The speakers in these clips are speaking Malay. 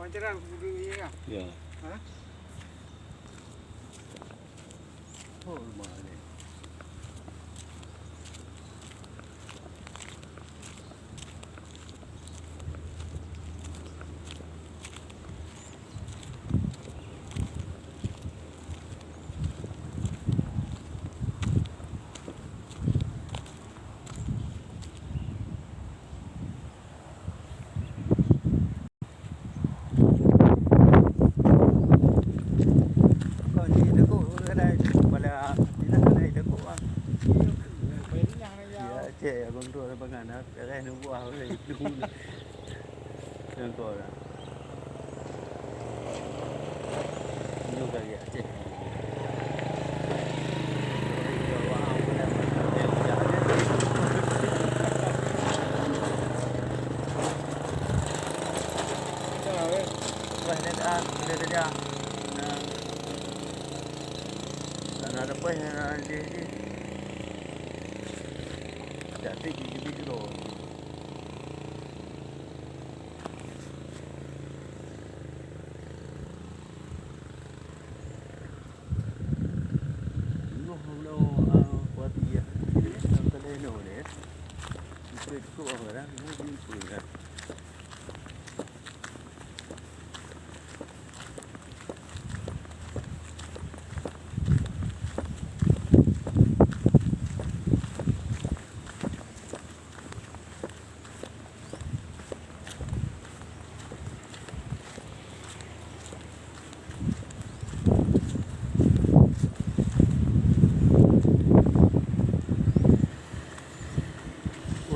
Wawancara dulu ya. Ya. Hah? Oh, lumayan. Kau ni lekuk kedai pada tidak kedai lekuk ah. Ya, Aceh abang tu ada pangan ah. Kedai nak buah boleh. Contoh lah. Ini kali Aceh. Dia nak ada apa yang dia jadi gigi dulu. Noh belum buat dia. Kalau ini boleh. Itu kau orang ni pun.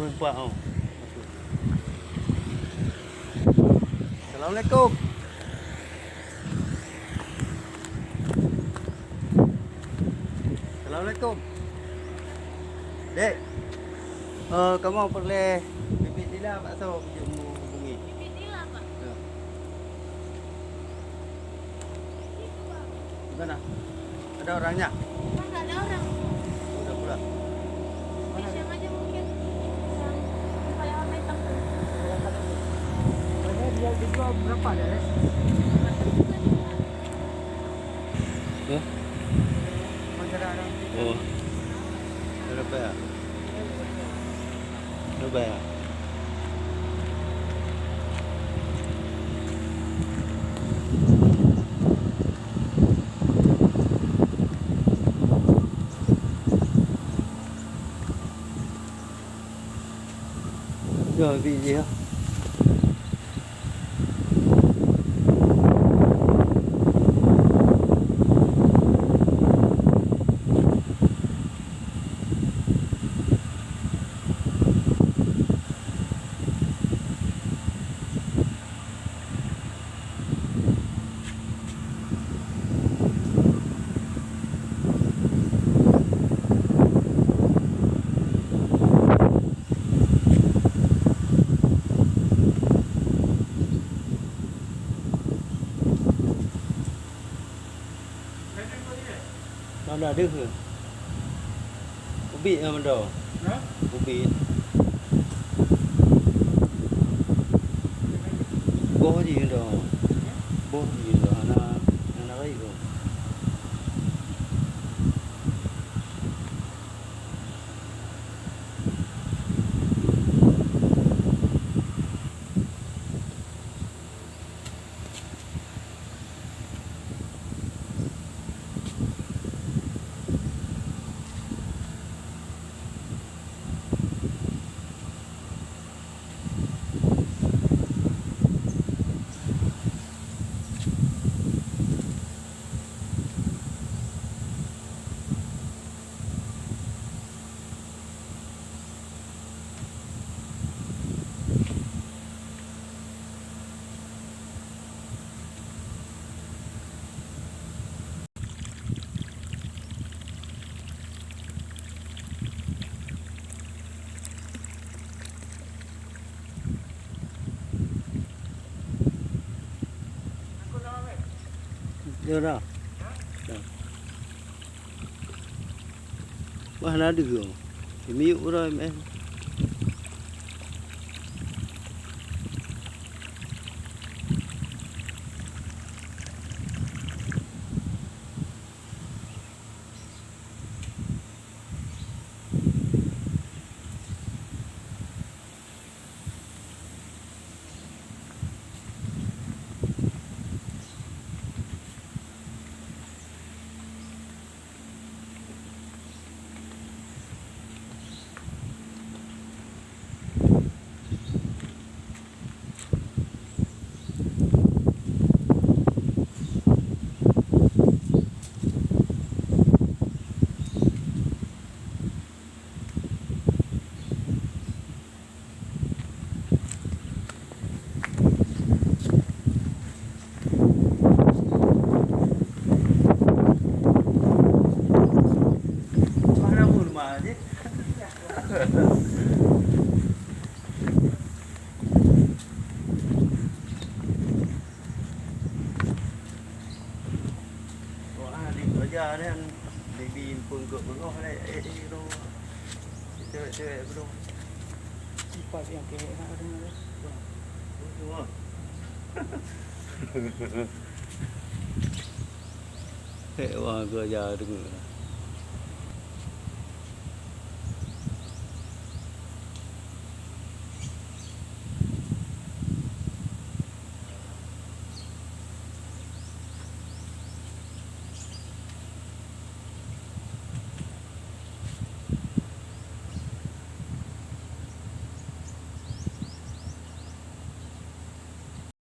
empat tau. Assalamualaikum. Assalamualaikum. Dek. Kamu boleh bibit nila Pak So mau hubungi. Bibit nila, Pak? Ya. Gimana? Ada orangnya? Nggak ada orang. Udah pula. Siang aja mungkin. Yang paling warna hitam tuh. Padahal dia dijual berapa dah? Ya. Macam ada. Oh. Berapa ya? Berapa ya? Rồi vị gì không? Mana ada ke? Ubi yang mana? Ha? Ubi. Boh gì đó. Boh gì đó nó ấy rồi. Đưa ra. Mana ada ke? Miuk orang meh. Kerja ni kan baby pun kot bengah ni tu. Cewek-cewek belum. Sifat yang kehek nak dengar dia. Semua. Hek wah kerja dengar.